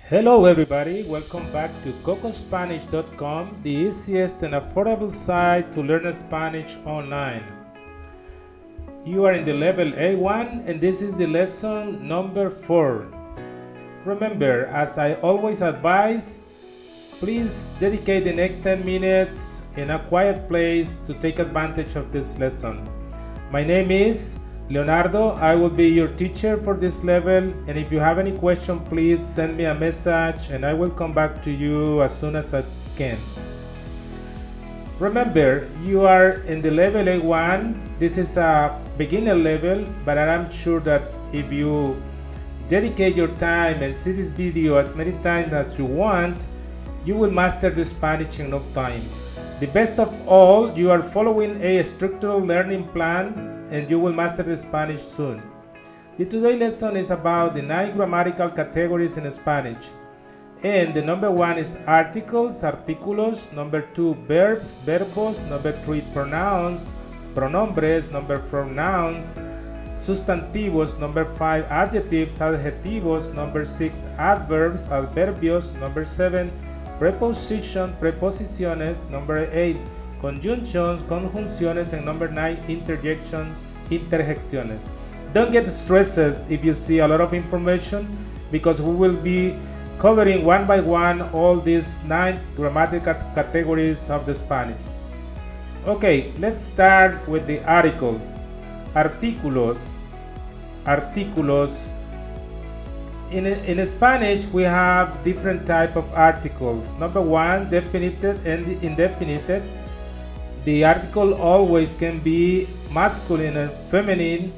Hello everybody, welcome back to cocospanish.com, the easiest and affordable site to learn Spanish online. You are in the level A1 and this is the lesson number 4. Remember, as I always advise, please dedicate the next 10 minutes in a quiet place to take advantage of this lesson. My name is Leonardo. I will be your teacher for this level, and if you have any question, please send me a message and I will come back to you as soon as I can. Remember, you are in the level A1. This is a beginner level, but I'm sure that if you dedicate your time and see this video as many times as you want, you will master the Spanish in no time. The best of all, you are following a structural learning plan and you will master the Spanish soon. The today lesson is about the 9 grammatical categories in Spanish. And the number 1 is articles, artículos, number 2 verbs, verbos, number 3 pronouns, pronombres, number 4 nouns, sustantivos, number 5 adjectives, adjetivos, number 6 adverbs, adverbios, number 7 preposition, preposiciones, number 8 conjunctions, conjunciones, and number 9 interjections, interjecciones. Don't get stressed if you see a lot of information, because we will be covering one by one all these 9 grammatical categories of the Spanish. Okay, let's start with the articles. Artículos. Artículos. In Spanish, we have different type of articles. Number 1, definite and indefinite. The article always can be masculine and feminine,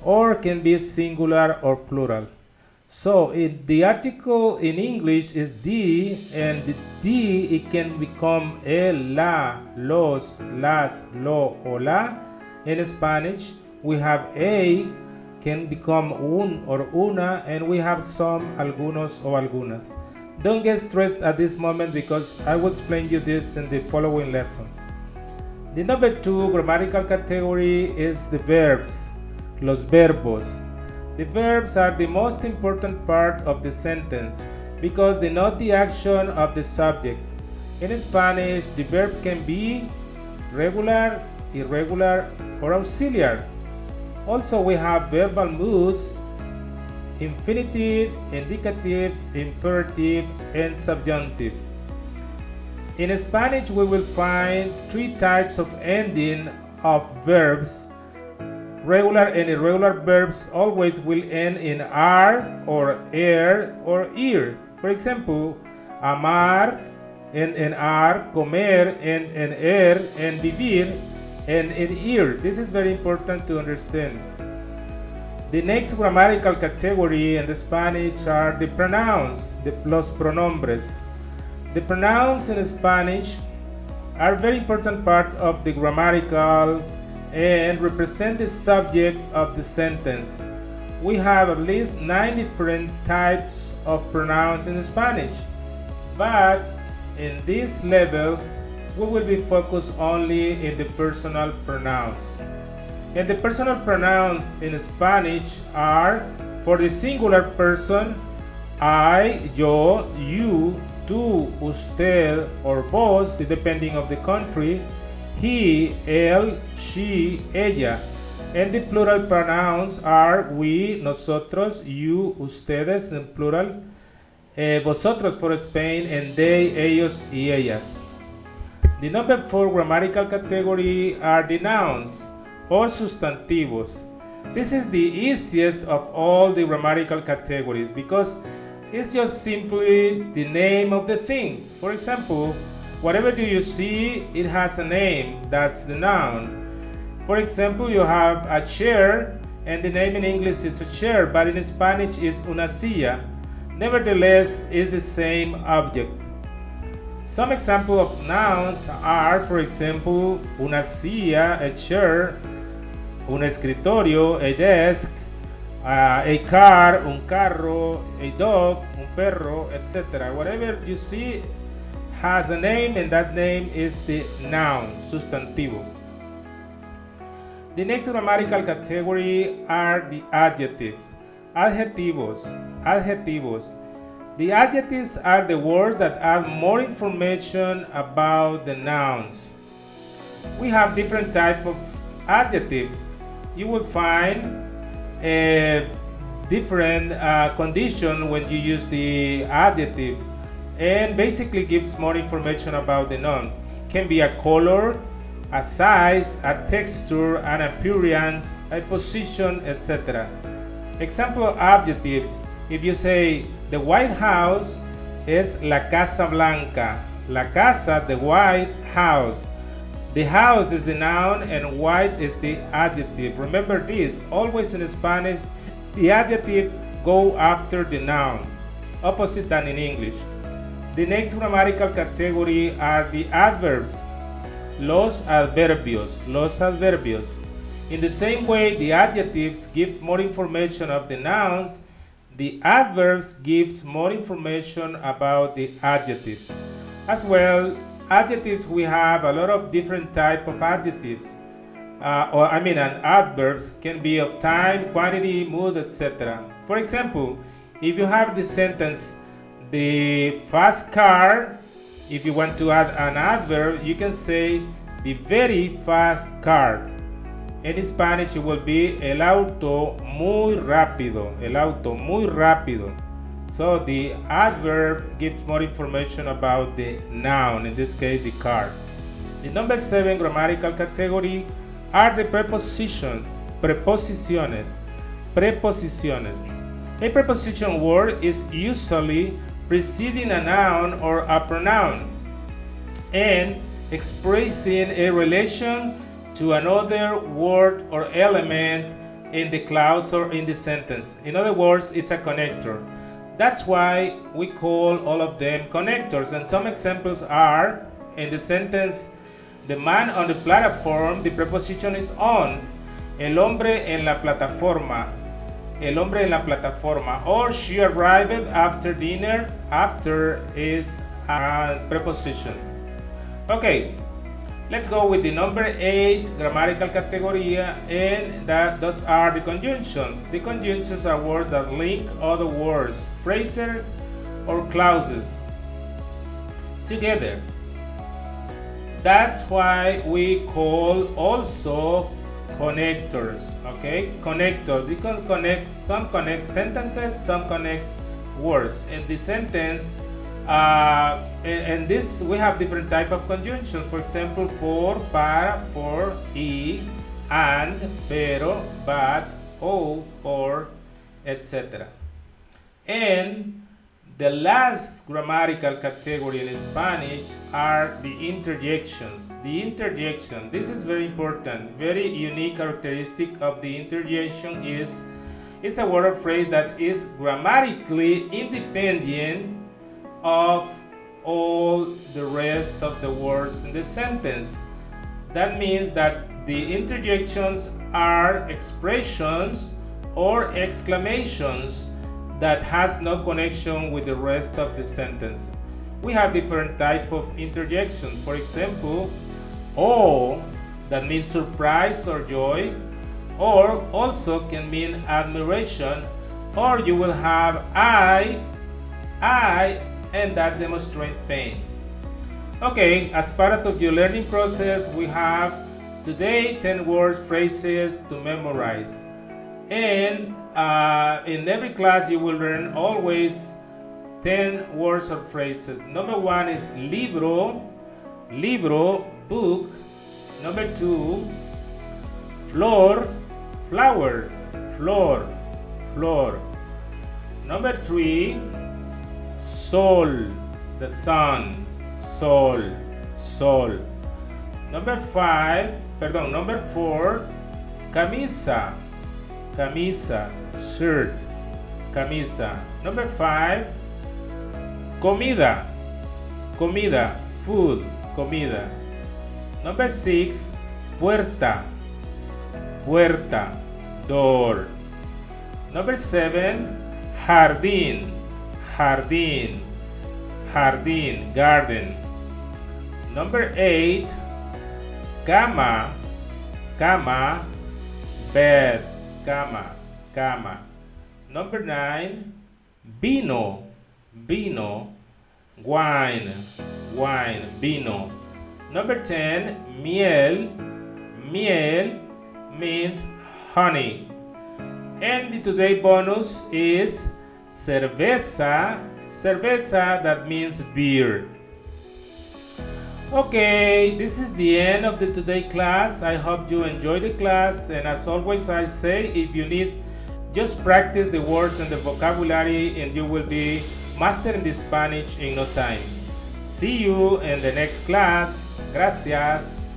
or can be singular or plural. So the article in English is the, and the the, it can become el, la, los, las, lo, o la. In Spanish, we have a, can become un or una, and we have some, algunos or algunas. Don't get stressed at this moment, because I will explain you this in the following lessons. The number 2 grammatical category is the verbs, los verbos. The verbs are the most important part of the sentence because they denote the action of the subject. In Spanish, the verb can be regular, irregular, or auxiliary. Also, we have verbal moods, infinitive, indicative, imperative, and subjunctive. In Spanish, we will find 3 types of ending of verbs. Regular and irregular verbs always will end in ar or er or ir. For example, amar and en ar, comer and en er, and vivir and en ir. This is very important to understand. The next grammatical category in the Spanish are the pronouns, los pronombres. The pronouns in Spanish are a very important part of the grammatical and represent the subject of the sentence. We have at least 9 different types of pronouns in Spanish, but in this level, we will be focused only in the personal pronouns. And the personal pronouns in Spanish are, for the singular person, I, yo, you, tú, usted, or vos, depending on the country, he, él, she, ella. And the plural pronouns are we, nosotros, you, ustedes, in plural, vosotros for Spain, and they, ellos, y ellas. The number 4 grammatical category are the nouns, or sustantivos. This is the easiest of all the grammatical categories because it's just simply the name of the things. For example, whatever do you see, it has a name, that's the noun. For example, you have a chair, and the name in English is a chair, but in Spanish is una silla. Nevertheless, it's the same object. Some examples of nouns are, for example, una silla, a chair, un escritorio, a desk, a car, un carro, a dog, un perro, etc. Whatever you see has a name, and that name is the noun, sustantivo. The next grammatical category are the adjectives. Adjetivos. The adjectives are the words that add more information about the nouns. We have different type of adjectives. You will find a different condition when you use the adjective, and basically gives more information about the noun. Can be a color, a size, a texture, an appearance, a position, etc. Example of adjectives: if you say the White House is la Casa Blanca, la casa, the White House. The house is the noun and white is the adjective. Remember this, always in Spanish, the adjective go after the noun, opposite than in English. The next grammatical category are the adverbs, los adverbios, los adverbios. In the same way the adjectives give more information of the nouns, the adverbs gives more information about the adjectives. As well, adjectives, we have a lot of different type of adjectives. And adverbs can be of time, quantity, mood, etc. For example, if you have the sentence, the fast car, if you want to add an adverb, you can say the very fast car. In Spanish, it will be el auto muy rápido, el auto muy rápido. So the adverb gives more information about the noun, in this case the car. The number 7 grammatical category are the prepositions, preposiciones, preposiciones. A preposition word is usually preceding a noun or a pronoun and expressing a relation to another word or element in the clause or in the sentence. In other words, it's a connector. That's why we call all of them connectors. And some examples are, in the sentence, the man on the platform, the preposition is on. El hombre en la plataforma. El hombre en la plataforma. Or she arrived after dinner. After is a preposition. Okay, let's go with the number 8 grammatical category, and those are the conjunctions. The conjunctions are words that link other words, phrases, or clauses together. That's why we call also connectors. Okay, connector. They can connect. Some connect sentences, some connect words. In the sentence. And this we have different type of conjunctions. For example, por, para, for, y, and, pero, but, o, or, etc. And the last grammatical category in Spanish are the interjections. The interjection, this is very important. Very unique characteristic of the interjection is it's a word or phrase that is grammatically independent of all the rest of the words in the sentence. That means that the interjections are expressions or exclamations that has no connection with the rest of the sentence. We have different types of interjections. For example, oh, that means surprise or joy, or also can mean admiration, or you will have I, and that demonstrates pain. Okay, as part of your learning process, we have today 10 words, phrases to memorize. And in every class, you will learn always 10 words or phrases. Number 1 is libro, book. Number 2, flor, flower, floor. Number 3, sol, the sun, sol. Number 4, camisa, shirt, camisa. Number 5, comida, food, comida. Number 6, puerta, door. Number 7, jardín, garden. Number 8, cama, bed, cama. Number 9, vino, vino, wine, wine, vino. Number 10, miel, miel means honey. And the today bonus is cerveza, cerveza, that means beer. Okay, this is the end of the today class. I hope you enjoyed the class, and as always I say, if you need, just practice the words and the vocabulary and you will be mastering the Spanish in no time. See you in the next class. Gracias.